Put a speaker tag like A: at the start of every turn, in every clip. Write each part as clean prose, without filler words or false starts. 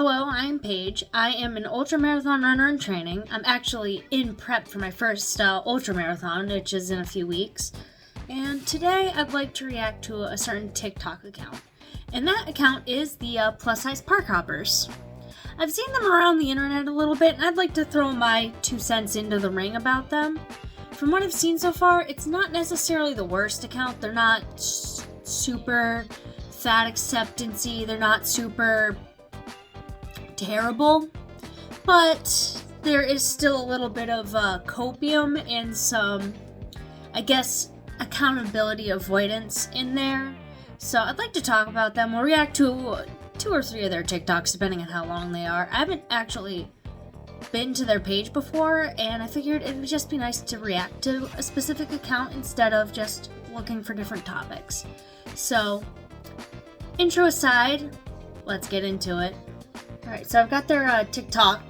A: Hello, I'm Paige. I am an ultramarathon runner in training. I'm actually in prep for my first ultramarathon, which is in a few weeks. And today I'd like to react to a certain TikTok account. And that account is the plus size park hoppers. I've seen them around the internet a little bit, and I'd like to throw my 2 cents into the ring about them. From what I've seen so far, it's not necessarily the worst account. They're not super fat acceptance-y. They're not super terrible, but there is still a little bit of copium and some, I guess, accountability avoidance in there. So I'd like to talk about them. We'll react to 2 or 3 of their TikToks, depending on how long they are. I haven't actually been to their page before, and I figured it would just be nice to react to a specific account instead of just looking for different topics. So, intro aside, let's get into it. Alright, so I've got their TikTok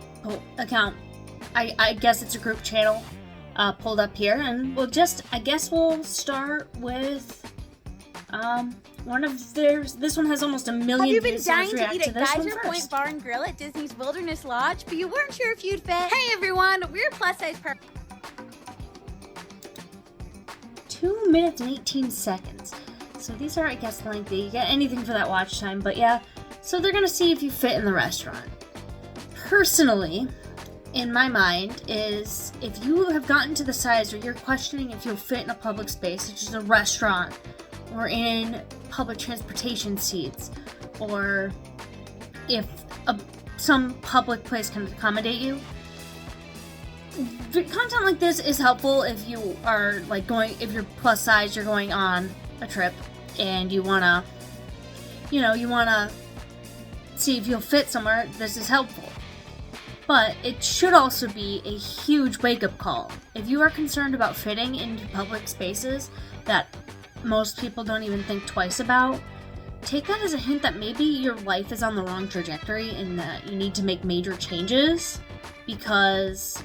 A: account. I guess it's a group channel pulled up here, and we'll start with one of theirs. This one has almost 1 million views.
B: Have you been dying to eat at Geyser Point Bar and Grill at Disney's Wilderness Lodge, but you weren't sure if you'd fit? Hey everyone, we're plus size per
A: 2 minutes and 18 seconds. So these are, I guess, lengthy. You get anything for that watch time, but yeah. So they're gonna see if you fit in the restaurant. Personally, in my mind, is if you have gotten to the size where you're questioning if you'll fit in a public space, such as a restaurant, or in public transportation seats, or if some public place can accommodate you. Content like this is helpful if you are if you're plus size, you're going on a trip, and you wanna see if you'll fit somewhere. This is helpful. But it should also be a huge wake-up call. If you are concerned about fitting into public spaces that most people don't even think twice about, take that as a hint that maybe your life is on the wrong trajectory and that you need to make major changes, because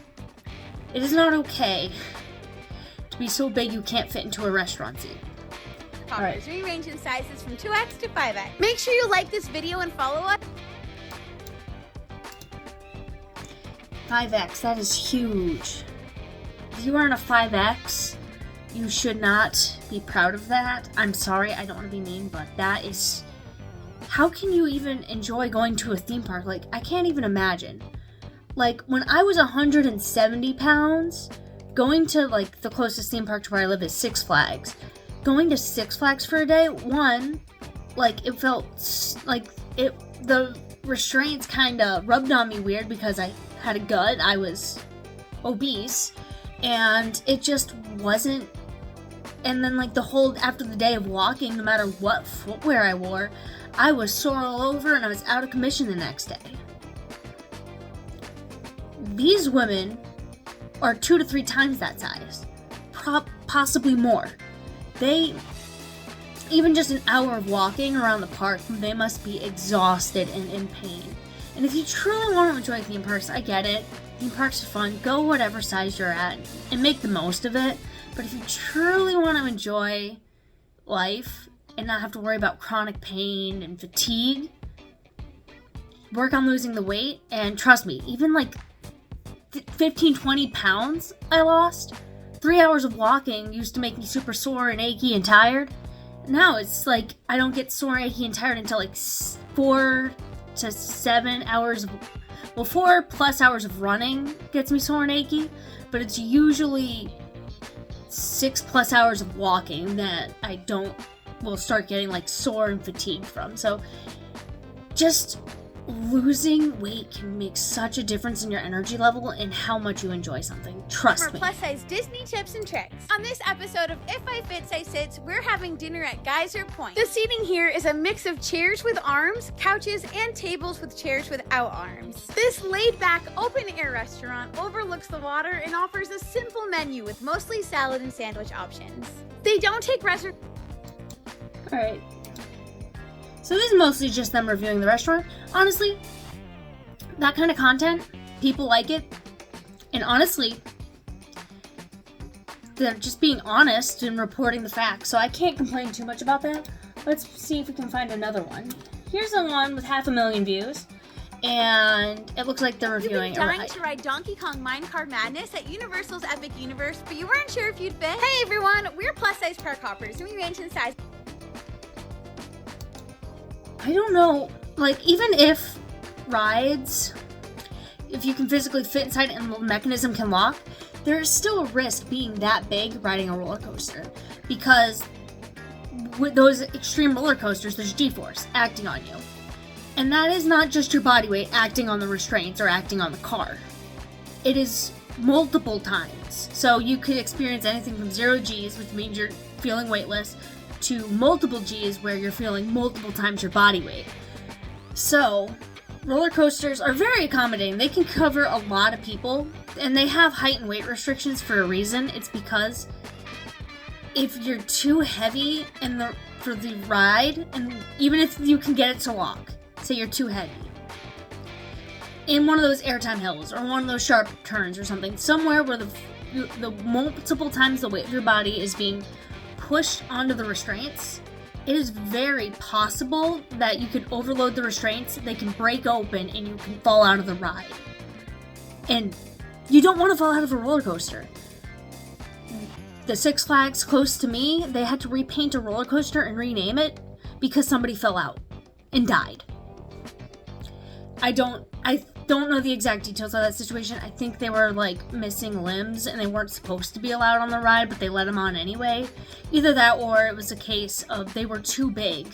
A: it is not okay to be so big you can't fit into a restaurant seat.
B: Hoppers. We range in sizes from 2X to 5X. Make sure you like this video and follow us.
A: 5X, that is huge. If you are in a 5X, you should not be proud of that. I'm sorry, I don't want to be mean, but that is... How can you even enjoy going to a theme park? I can't even imagine. When I was 170 pounds, going to, the closest theme park to where I live is Six Flags. Going to Six Flags for a day, it felt the restraints kind of rubbed on me weird because I had a gut, I was obese, and it just wasn't. And then after the day of walking, no matter what footwear I wore, I was sore all over and I was out of commission the next day. These women are 2 to 3 times that size, possibly more. Even just an hour of walking around the park, they must be exhausted and in pain. And if you truly want to enjoy theme parks, I get it. Theme parks are fun. Go whatever size you're at and make the most of it. But if you truly want to enjoy life and not have to worry about chronic pain and fatigue, work on losing the weight. And trust me, even 15, 20 pounds I lost. 3 hours of walking used to make me super sore and achy and tired. Now it's I don't get sore, achy, and tired until 4 to 7 hours. 4+ hours of running gets me sore and achy, but it's usually 6+ hours of walking that I will start getting sore and fatigued from. So just losing weight can make such a difference in your energy level and how much you enjoy something. Trust me.
B: Plus size Disney tips and tricks. On this episode of If I Fits, I Sits, we're having dinner at Geyser Point. The seating here is a mix of chairs with arms, couches, and tables with chairs without arms. This laid-back, open-air restaurant overlooks the water and offers a simple menu with mostly salad and sandwich options. They don't take reservations.
A: Alright. So this is mostly just them reviewing the restaurant. Honestly, that kind of content, people like it. And honestly, they're just being honest and reporting the facts. So I can't complain too much about that. Let's see if we can find another one. Here's the one with 500,000 views. and it looks like they're reviewing
B: You've been dying to ride Donkey Kong Minecart Madness at Universal's Epic Universe, but you weren't sure if you'd fit? Hey everyone, we're plus-size park hoppers, and we range in size.
A: I don't know, like, even if rides, if you can physically fit inside and the mechanism can lock, there is still a risk being that big riding a roller coaster, because with those extreme roller coasters, there's G-force acting on you. And that is not just your body weight acting on the restraints or acting on the car. It is multiple times. So you could experience anything from 0 G's, which means you're feeling weightless, to multiple G's where you're feeling multiple times your body weight. So, roller coasters are very accommodating. They can cover a lot of people, and they have height and weight restrictions for a reason. It's because if you're too heavy for the ride, and even if you can get it to lock, say you're too heavy, in one of those airtime hills or one of those sharp turns or something, somewhere where the multiple times the weight of your body is being pushed onto the restraints, it is very possible that you could overload the restraints, they can break open, and you can fall out of the ride. And you don't want to fall out of a roller coaster. The Six Flags close to me, they had to repaint a roller coaster and rename it because somebody fell out and died. I don't know the exact details of that situation. I think they were like missing limbs and they weren't supposed to be allowed on the ride, but they let them on anyway. Either that or it was a case of they were too big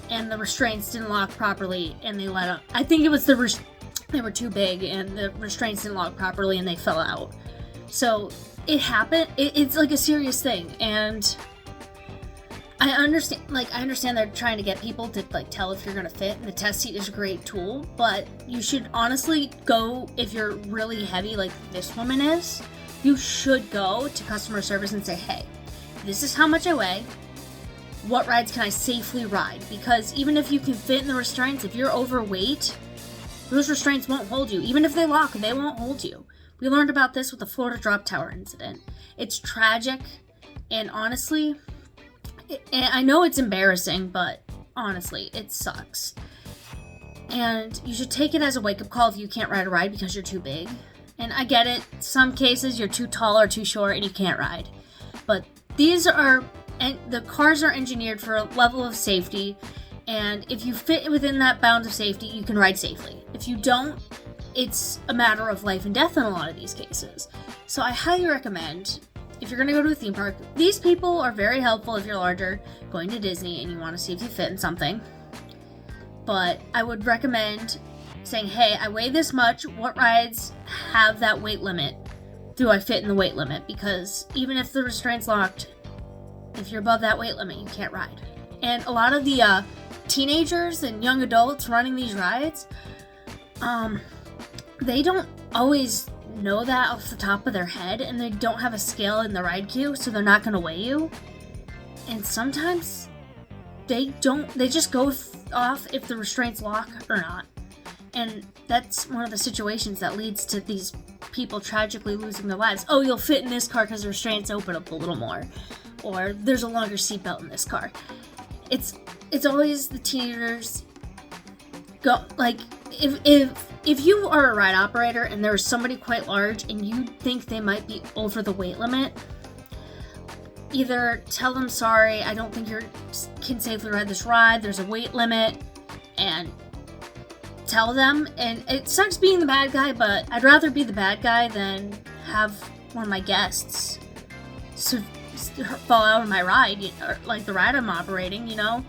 A: and the restraints didn't lock properly and they let them. I think it was they were too big and the restraints didn't lock properly and they fell out. So it happened. It's like a serious thing, and I understand they're trying to get people to like tell if you're gonna fit, and the test seat is a great tool, but you should honestly go, if you're really heavy like this woman is, you should go to customer service and say, hey, this is how much I weigh, what rides can I safely ride? Because even if you can fit in the restraints, if you're overweight, those restraints won't hold you. Even if they lock, they won't hold you. We learned about this with the Florida drop tower incident. It's tragic, and honestly, I know it's embarrassing, but honestly, it sucks. And you should take it as a wake-up call if you can't ride a ride because you're too big. And I get it, some cases you're too tall or too short and you can't ride. But the cars are engineered for a level of safety, and if you fit within that bound of safety, you can ride safely. If you don't, it's a matter of life and death in a lot of these cases. So I highly recommend, if you're going to go to a theme park, these people are very helpful if you're larger, going to Disney and you want to see if you fit in something. But I would recommend saying, hey, I weigh this much, what rides have that weight limit? Do I fit in the weight limit? Because even if the restraint's locked, if you're above that weight limit, you can't ride. And a lot of the teenagers and young adults running these rides, they don't always know that off the top of their head, and they don't have a scale in the ride queue, so they're not going to weigh you. And sometimes they just go off if the restraints lock or not. And that's one of the situations that leads to these people tragically losing their lives. Oh, you'll fit in this car because the restraints open up a little more, or there's a longer seatbelt in this car. It's always the teenagers. Go, like, if you are a ride operator and there's somebody quite large and you think they might be over the weight limit, either tell them, sorry, I don't think you can safely ride this ride, there's a weight limit, and tell them. And it sucks being the bad guy, but I'd rather be the bad guy than have one of my guests fall out of my ride, or like the ride I'm operating, you know?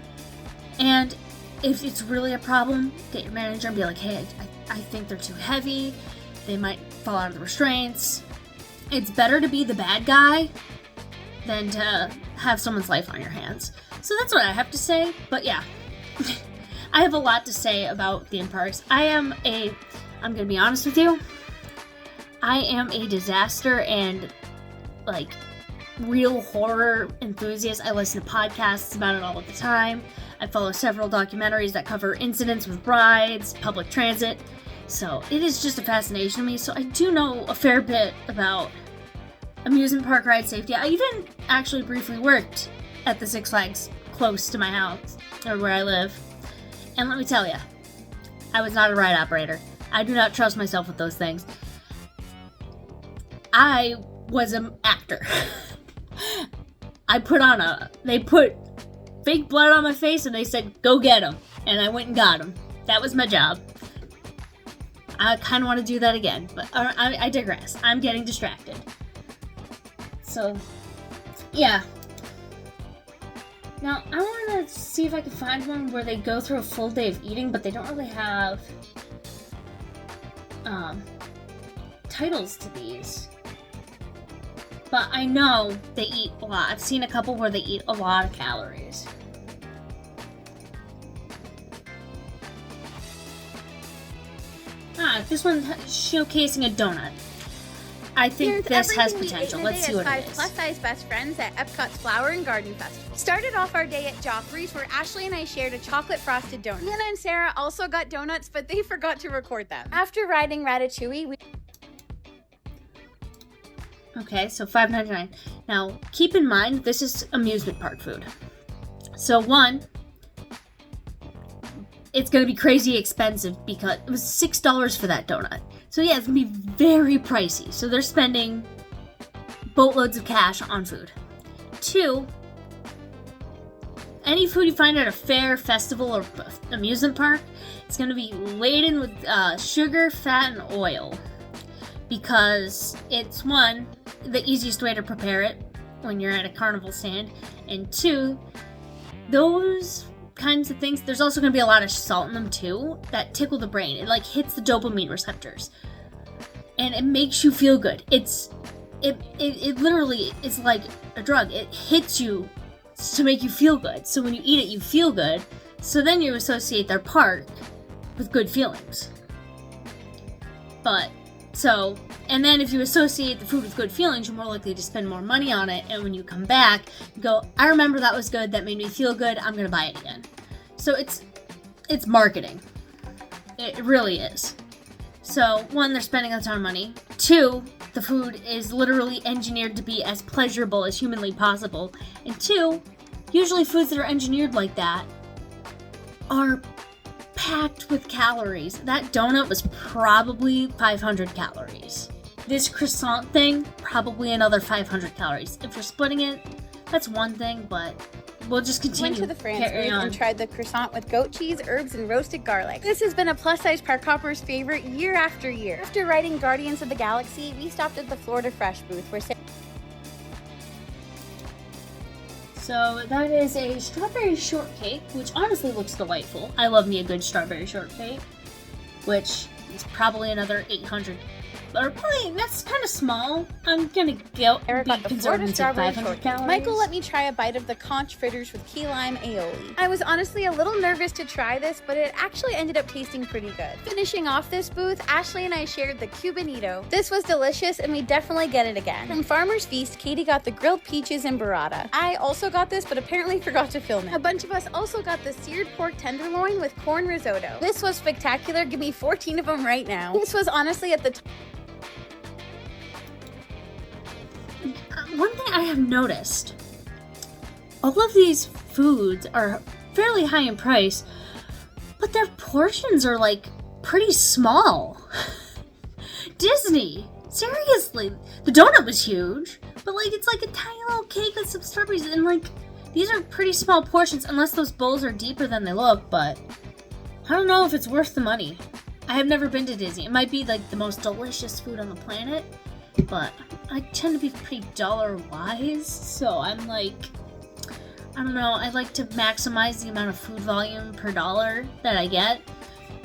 A: And if it's really a problem, get your manager and be like, hey, I think they're too heavy, they might fall out of the restraints. It's better to be the bad guy than to have someone's life on your hands. So that's what I have to say, but yeah. I have a lot to say about theme parks. I'm gonna be honest with you, I am a disaster and, like, real horror enthusiast. I listen to podcasts about it all the time. I follow several documentaries that cover incidents with rides, public transit. So it is just a fascination to me. So I do know a fair bit about amusement park ride safety. I even actually briefly worked at the Six Flags close to my house, or where I live. And let me tell you, I was not a ride operator. I do not trust myself with those things. I was an actor. They put fake blood on my face and they said, go get him. And I went and got him. That was my job. I kind of want to do that again, but I digress. I'm getting distracted. So, yeah. Now, I want to see if I can find one where they go through a full day of eating, but they don't really have titles to these. But I know they eat a lot. I've seen a couple where they eat a lot of calories. This one showcasing a donut. I think this has potential. Let's see what it is.
B: Plus-size best friends at Epcot's Flower and Garden Festival. Started off our day at Joffrey's, where Ashley and I shared a chocolate frosted donut. Hannah and Sarah also got donuts, but they forgot to record them. After riding Ratatouille,
A: Okay, so $5.99. Now, keep in mind, this is amusement park food. So one, it's going to be crazy expensive because it was $6 for that donut. So yeah, it's going to be very pricey. So they're spending boatloads of cash on food. Two, any food you find at a fair, festival, or amusement park, it's going to be laden with sugar, fat, and oil. Because it's one, the easiest way to prepare it when you're at a carnival stand. And two, those kinds of things, there's also going to be a lot of salt in them too that tickle the brain. It like hits the dopamine receptors and it makes you feel good. It literally is like a drug. It hits you to make you feel good. So when you eat it, you feel good. So then you associate their park with good feelings. And then if you associate the food with good feelings, you're more likely to spend more money on it. And when you come back, you go, I remember that was good. That made me feel good. I'm going to buy it again. So it's marketing. It really is. So one, they're spending a ton of money. Two, the food is literally engineered to be as pleasurable as humanly possible. And two, usually foods that are engineered like that are packed with calories. That donut was probably 500 calories. This croissant thing, probably another 500 calories. If you're splitting it, that's one thing, but we'll just continue.
B: Went to the France booth and tried the croissant with goat cheese, herbs, and roasted garlic. This has been a plus-size park hopper's favorite year after year. After riding Guardians of the Galaxy, we stopped at the Florida Fresh booth where
A: So that is a strawberry shortcake, which honestly looks delightful. I love me a good strawberry shortcake, which is probably another 800. Or probably, that's kind of small. I'm gonna go
B: Eric got the Florida strawberry
A: 500 calories.
B: Michael let me try a bite of the conch fritters with key lime aioli. I was honestly a little nervous to try this, but it actually ended up tasting pretty good. Finishing off this booth, Ashley and I shared the Cubanito. This was delicious, and we definitely get it again. From Farmer's Feast, Katie got the grilled peaches and burrata. I also got this, but apparently forgot to film it. A bunch of us also got the seared pork tenderloin with corn risotto. This was spectacular. Give me 14 of them right now. This was honestly at the
A: One thing I have noticed, all of these foods are fairly high in price, but their portions are like pretty small. Disney, seriously, the donut was huge, but like it's like a tiny little cake with some strawberries, and like these are pretty small portions unless those bowls are deeper than they look, but I don't know if it's worth the money. I have never been to Disney. It might be like the most delicious food on the planet, but I tend to be pretty dollar wise, so I'm like, I don't know, I like to maximize the amount of food volume per dollar that I get,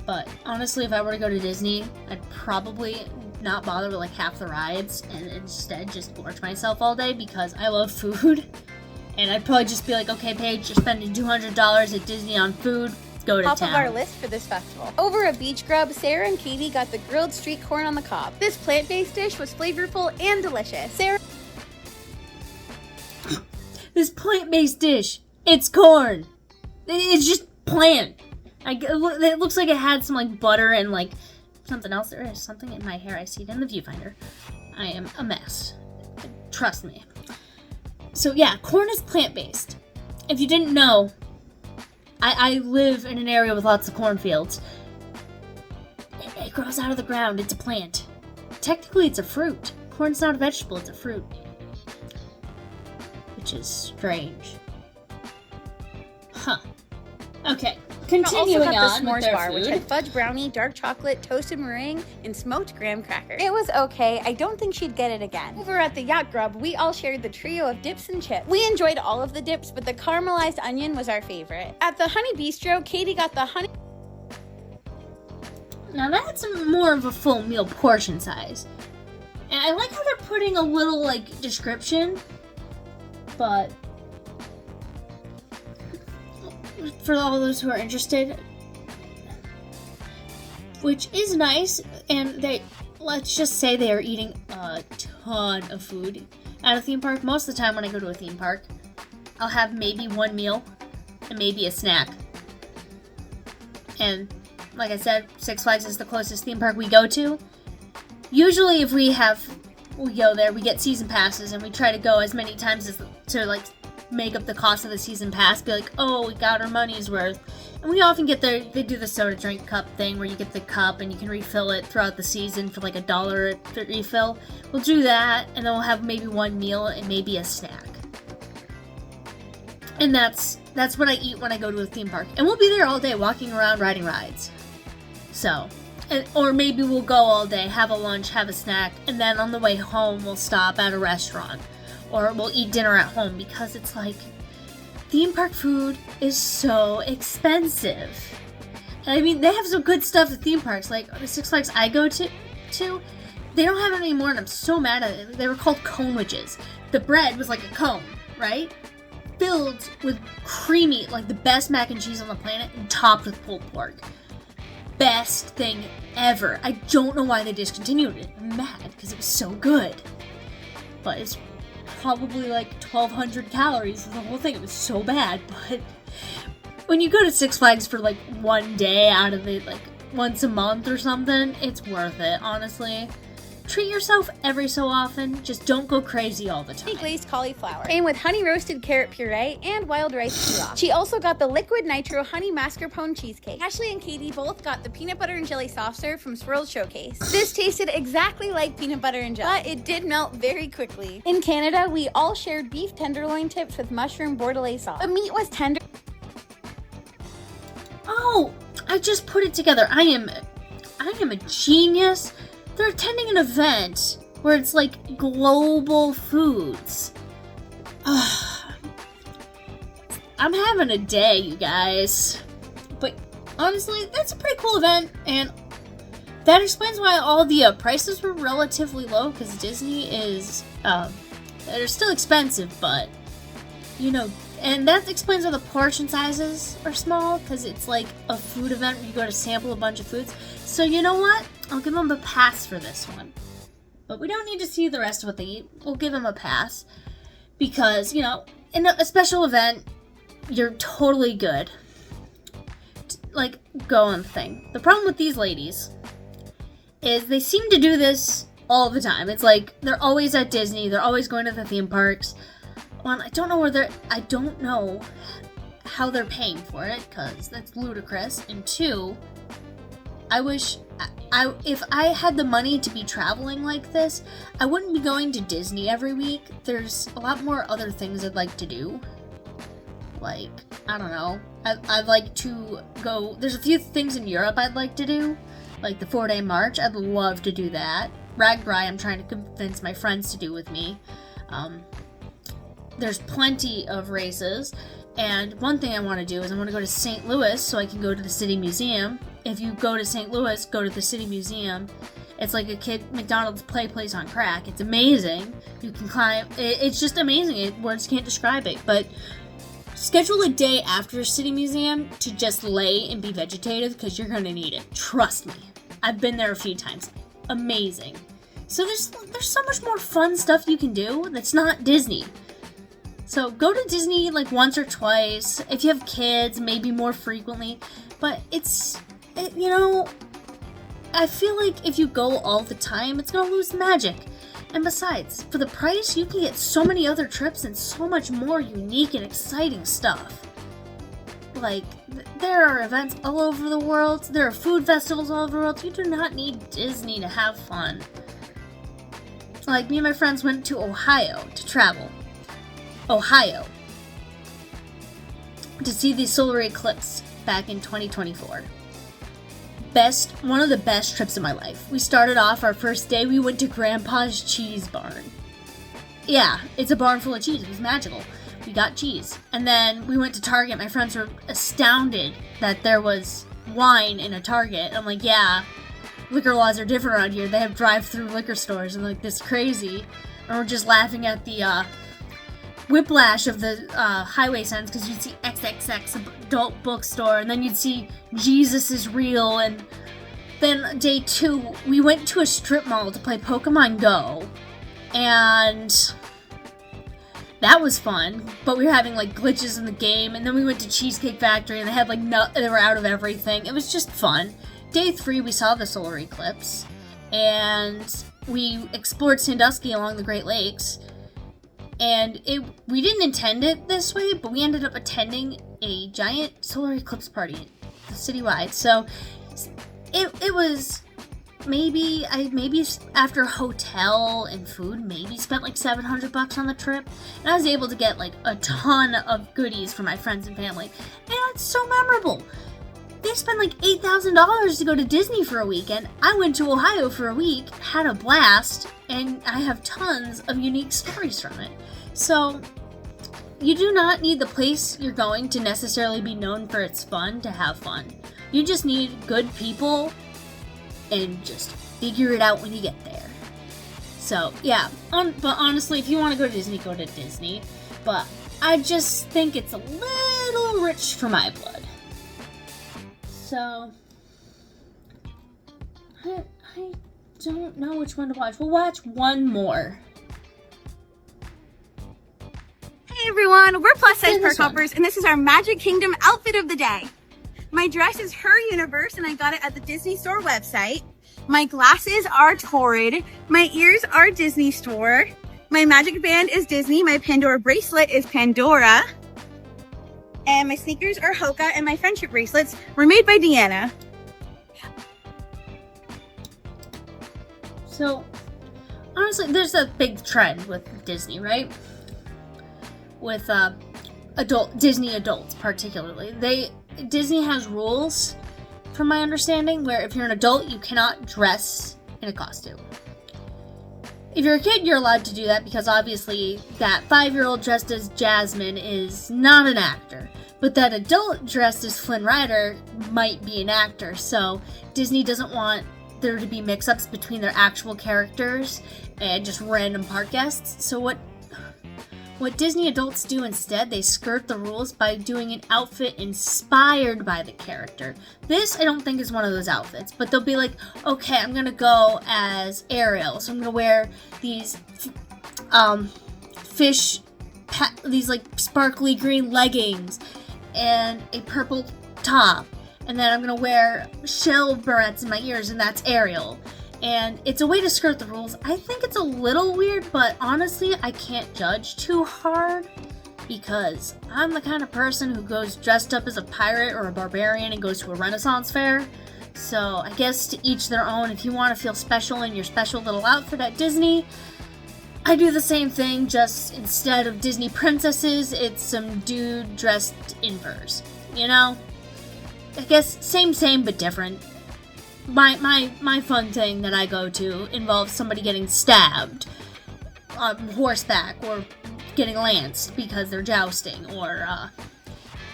A: but honestly, if I were to go to Disney, I'd probably not bother with like half the rides and instead just gorge myself all day because I love food, and I'd probably just be like, okay, Paige, you're spending $200 at Disney on food. Go to
B: top
A: town.
B: Of our list for this festival. Over a beach grub, Sarah and Katie got the grilled street corn on the cob. This plant-based dish was flavorful and delicious.
A: This plant-based dish, it's corn. It's just plant. It looks like it had some like butter and like something else. There is something in my hair. I see it in the viewfinder. I am a mess. Trust me. So yeah, corn is plant-based. If you didn't know, I live in an area with lots of cornfields. It grows out of the ground. It's a plant. Technically, it's a fruit. Corn's not a vegetable, it's a fruit. Which is strange. Huh. Okay. Continuing
B: also got
A: on
B: the
A: with
B: s'mores
A: their
B: bar,
A: food.
B: which had fudge brownie, dark chocolate, toasted meringue, and smoked graham cracker. It was okay. I don't think she'd get it again. Over at the Yacht Grub, we all shared the trio of dips and chips. We enjoyed all of the dips, but the caramelized onion was our favorite. At the Honey Bistro, Katie got the honey.
A: Now that's more of a full meal portion size. And I like how they're putting a little, like, description. But for all those who are interested, which is nice, and let's just say they are eating a ton of food at a theme park. Most of the time when I go to a theme park, I'll have maybe one meal and maybe a snack. And like I said, Six Flags is the closest theme park we go to. Usually if we go there, we get season passes, and we try to go as many times as to, like, make up the cost of the season pass, be like, oh, we got our money's worth. And we often get there, they do the soda drink cup thing where you get the cup and you can refill it throughout the season for like $1 a refill. We'll do that, and then we'll have maybe one meal and maybe a snack. And that's what I eat when I go to a theme park. And we'll be there all day walking around riding rides. So, or maybe we'll go all day, have a lunch, have a snack, and then on the way home we'll stop at a restaurant. Or we'll eat dinner at home, because it's like, theme park food is so expensive. I mean, they have some good stuff at theme parks, like the Six Flags I go to, they don't have it anymore, and I'm so mad at it. They were called Conewidges. The bread was like a cone, right? Filled with creamy, like the best mac and cheese on the planet, and topped with pulled pork. Best thing ever. I don't know why they discontinued it. I'm mad, because it was so good. But it's probably like 1,200 calories for the whole thing. It was so bad. But when you go to Six Flags for like one day out of it, like once a month or something, it's worth it, honestly. Treat yourself every so often. Just don't go crazy all the time.
B: Honey glazed cauliflower. Came with honey roasted carrot puree and wild rice pilaf. She also got the liquid nitro honey mascarpone cheesecake. Ashley and Katie both got the peanut butter and jelly soft serve from Swirl's Showcase. This tasted exactly like peanut butter and jelly, but it did melt very quickly. In Canada, we all shared beef tenderloin tips with mushroom bordelaise sauce. The meat was tender.
A: Oh, I just put it together. I am a genius. They're attending an event where it's like global foods. I'm having a day, you guys. But honestly, that's a pretty cool event, and that explains why all the prices were relatively low, because Disney is, they're still expensive, but, you know, and that explains why the portion sizes are small, because it's like a food event where you go to sample a bunch of foods. So you know what? I'll give them a pass for this one. But we don't need to see the rest of what they eat. We'll give them a pass. Because, you know, in a special event, you're totally good. Like, go on the thing. The problem with these ladies is they seem to do this all the time. It's like, they're always at Disney. They're always going to the theme parks. One, I don't know how they're paying for it, because that's ludicrous. And two, I wish if I had the money to be traveling like this, I wouldn't be going to Disney every week. There's a lot more other things I'd like to do. Like, I don't know. I'd like to go. There's a few things in Europe I'd like to do, like the 4-day march. I'd love to do that. RAGBRAI, I'm trying to convince my friends to do with me. There's plenty of races. And one thing I want to do is I want to go to St. Louis so I can go to the City Museum. If you go to St. Louis, go to the City Museum. It's like a kid McDonald's play place on crack. It's amazing. You can climb. It's just amazing. Words can't describe it. But schedule a day after City Museum to just lay and be vegetative, because you're going to need it. Trust me. I've been there a few times. Amazing. So there's so much more fun stuff you can do that's not Disney. So go to Disney like once or twice. If you have kids, maybe more frequently. But you know, I feel like if you go all the time, it's gonna lose the magic. And besides, for the price, you can get so many other trips and so much more unique and exciting stuff. Like, there are events all over the world. There are food festivals all over the world. You do not need Disney to have fun. Like, me and my friends went to Ohio to travel. Ohio. To see the solar eclipse back in 2024. One of the best trips of my life. We started off our first day, we went to Grandpa's Cheese Barn. Yeah, it's a barn full of cheese. It was magical. We got cheese. And then we went to Target. My friends were astounded that there was wine in a Target. I'm like, yeah, liquor laws are different around here. They have drive-through liquor stores. And like, this is crazy. And we're just laughing at the whiplash of the highway signs, because you'd see XXX adult bookstore, and then you'd see Jesus is real. And then day 2, we went to a strip mall to play Pokemon Go, and that was fun, but we were having like glitches in the game. And then we went to Cheesecake Factory, and they had like they were out of everything. It was just fun. Day 3, we saw the solar eclipse, and we explored Sandusky along the Great Lakes. And we didn't intend it this way, but we ended up attending a giant solar eclipse party citywide. So it was maybe after hotel and food, maybe spent like $700 on the trip. And I was able to get like a ton of goodies for my friends and family. And it's so memorable. They spent like $8,000 to go to Disney for a weekend. I went to Ohio for a week, had a blast, and I have tons of unique stories from it. So, you do not need the place you're going to necessarily be known for its fun to have fun. You just need good people and just figure it out when you get there. So, yeah. But honestly, if you want to go to Disney, go to Disney. But I just think it's a little rich for my blood. So, I don't know which one to watch. We'll watch one more.
B: Hey everyone, we're Plus Size Park Hoppers, and this is our Magic Kingdom outfit of the day. My dress is Her Universe, and I got it at the Disney Store website. My glasses are Torrid. My ears are Disney Store. My magic band is Disney. My Pandora bracelet is Pandora. And my sneakers are Hoka, and my friendship bracelets were made by Deanna.
A: So, honestly, there's a big trend with Disney, right? With Disney adults particularly. Disney has rules, from my understanding, where if you're an adult, you cannot dress in a costume. If you're a kid, you're allowed to do that, because obviously that 5-year-old dressed as Jasmine is not an actor. But that adult dressed as Flynn Rider might be an actor, so Disney doesn't want there to be mix-ups between their actual characters and just random park guests. So what Disney adults do instead, they skirt the rules by doing an outfit inspired by the character. This, I don't think, is one of those outfits, but they'll be like, okay, I'm gonna go as Ariel, so I'm gonna wear these these like sparkly green leggings and a purple top, and then I'm gonna wear shell barrettes in my ears, and that's Ariel. And it's a way to skirt the rules. I think it's a little weird, but honestly, I can't judge too hard, because I'm the kind of person who goes dressed up as a pirate or a barbarian and goes to a Renaissance fair. So I guess to each their own. If you want to feel special in your special little outfit at Disney, I do the same thing, just instead of Disney princesses, it's some dude dressed in furs. You know? I guess same but different. My fun thing that I go to involves somebody getting stabbed on horseback, or getting lanced because they're jousting, or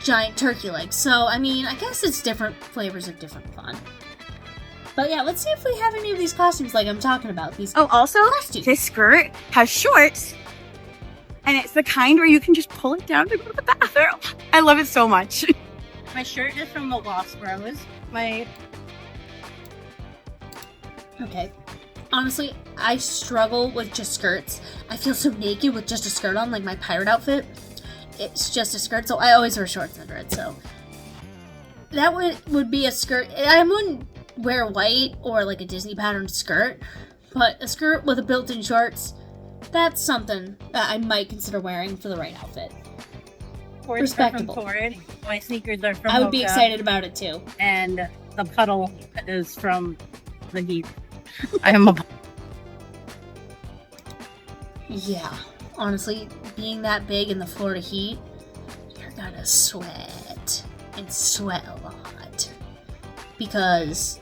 A: giant turkey legs. So, I mean, I guess it's different flavors of different fun. But yeah, let's see if we have any of these costumes like I'm talking about.
B: Also,
A: costumes.
B: This skirt has shorts, and it's the kind where you can just pull it down to go to the bathroom. I love it so much.
C: My shirt is from the Lost Bros.
A: Okay. Honestly, I struggle with just skirts. I feel so naked with just a skirt on, like my pirate outfit. It's just a skirt, so I always wear shorts under it, so. That would be a skirt. I wouldn't wear white or like a Disney patterned skirt, but a skirt with a built-in shorts, that's something that I might consider wearing for the right outfit.
C: Shorts are from
A: Respectable.
C: Torrid. My sneakers are from
A: I would be
C: Hoka,
A: excited about it too.
C: And the puddle is from the Heat. I am a
A: Yeah, honestly, being that big in the Florida heat, you're gonna sweat and sweat a lot. Because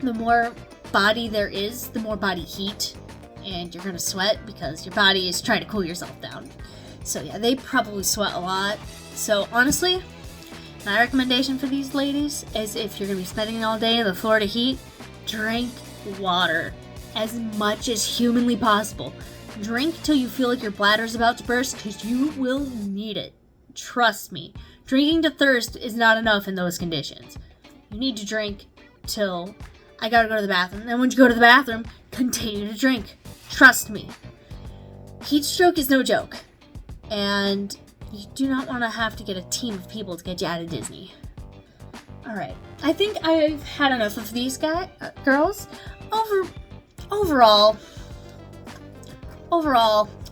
A: the more body there is, the more body heat, and you're gonna sweat because your body is trying to cool yourself down. So yeah, they probably sweat a lot. So honestly, my recommendation for these ladies is if you're gonna be spending all day in the Florida heat, drink water as much as humanly possible. Drink till you feel like your bladder's about to burst, because you will need it. Trust me. Drinking to thirst is not enough in those conditions. You need to drink till I gotta go to the bathroom. Then when you go to the bathroom, continue to drink. Trust me. Heat stroke is no joke. And you do not want to have to get a team of people to get you out of Disney. Alright. I think I've had enough of these girls. Overall,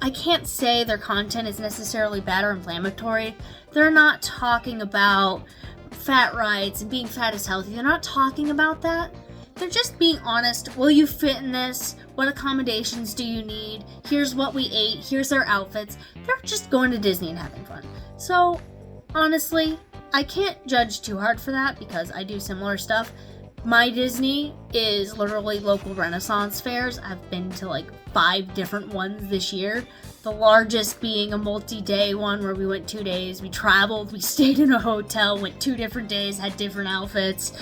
A: I can't say their content is necessarily bad or inflammatory. They're not talking about fat rights and being fat is healthy. They're not talking about that. They're just being honest. Will you fit in this? What accommodations do you need? Here's what we ate. Here's our outfits. They're just going to Disney and having fun. So, honestly, I can't judge too hard for that because I do similar stuff. My Disney is literally local Renaissance fairs. I've been to like 5 different ones this year. The largest being a multi-day one where we went 2 days. We traveled, we stayed in a hotel, went 2 different days, had different outfits.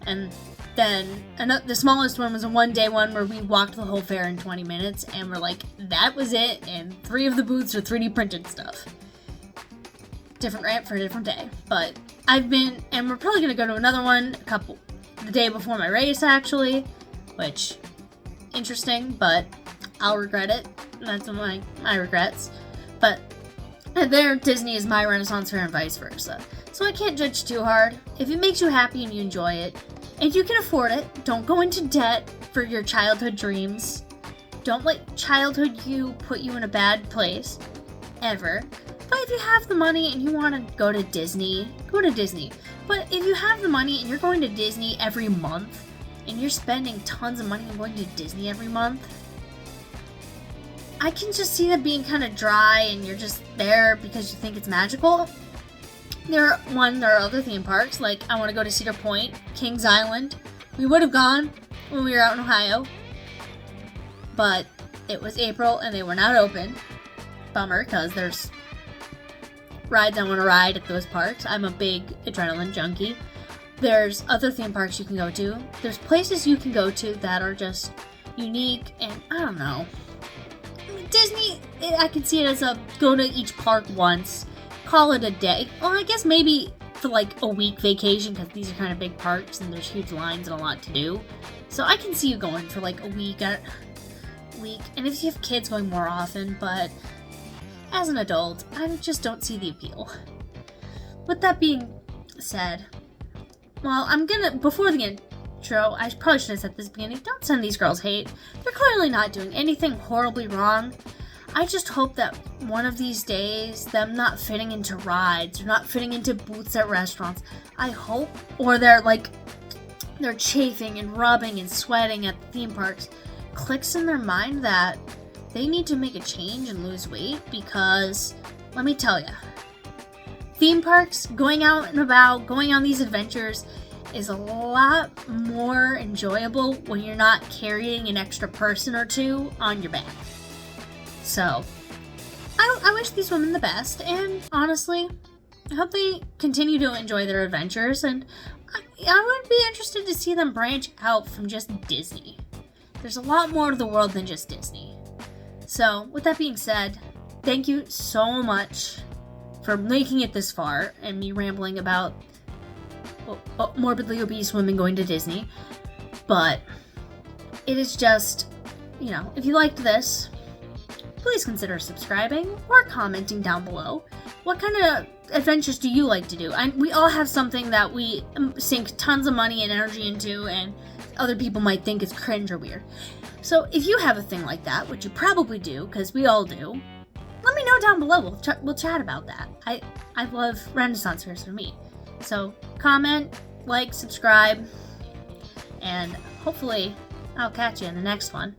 A: And then the smallest one was a 1-day one where we walked the whole fair in 20 minutes. And we're like, that was it. And 3 of the booths are 3D printed stuff. Different rant for a different day. But I've been, and we're probably going to go to another one the day before my race, actually, which, interesting, but I'll regret it. That's one of my regrets. But there, Disney is my Renaissance fair and vice versa. So I can't judge too hard. If it makes you happy and you enjoy it, and you can afford it, don't go into debt for your childhood dreams. Don't let childhood you put you in a bad place, ever. But if you have the money and you want to go to Disney, go to Disney. But if you have the money and you're going to Disney every month, and you're spending tons of money on going to Disney every month, I can just see that being kind of dry and you're just there because you think it's magical. There are other theme parks, like I want to go to Cedar Point, Kings Island. We would have gone when we were out in Ohio, but it was April and they were not open. Bummer, because there's rides I want to ride at those parks. I'm a big adrenaline junkie. There's other theme parks you can go to. There's places you can go to that are just unique, and I don't know. Disney, I can see it as a go to each park once, call it a day. Well, I guess maybe for like a week vacation, because these are kind of big parks and there's huge lines and a lot to do. So I can see you going for like a week, and if you have kids, going more often, but as an adult, I just don't see the appeal. With that being said, well, before the intro, I probably should have said this at the beginning, don't send these girls hate. They're clearly not doing anything horribly wrong. I just hope that one of these days, them not fitting into rides, or not fitting into booths at restaurants, I hope, or they're chafing and rubbing and sweating at the theme parks, clicks in their mind that they need to make a change and lose weight, because, let me tell you, theme parks, going out and about, going on these adventures is a lot more enjoyable when you're not carrying an extra person or two on your back. So, I wish these women the best, and honestly, I hope they continue to enjoy their adventures, and I would be interested to see them branch out from just Disney. There's a lot more to the world than just Disney. So, with that being said, thank you so much for making it this far and me rambling about morbidly obese women going to Disney. But it is just, if you liked this, please consider subscribing or commenting down below. What kind of adventures do you like to do? We all have something that we sink tons of money and energy into, and other people might think is cringe or weird. So if you have a thing like that, which you probably do, because we all do, let me know know down below. We'll chat about that. I love Renaissance fairs for me. So comment, like, subscribe, and hopefully I'll catch you in the next one.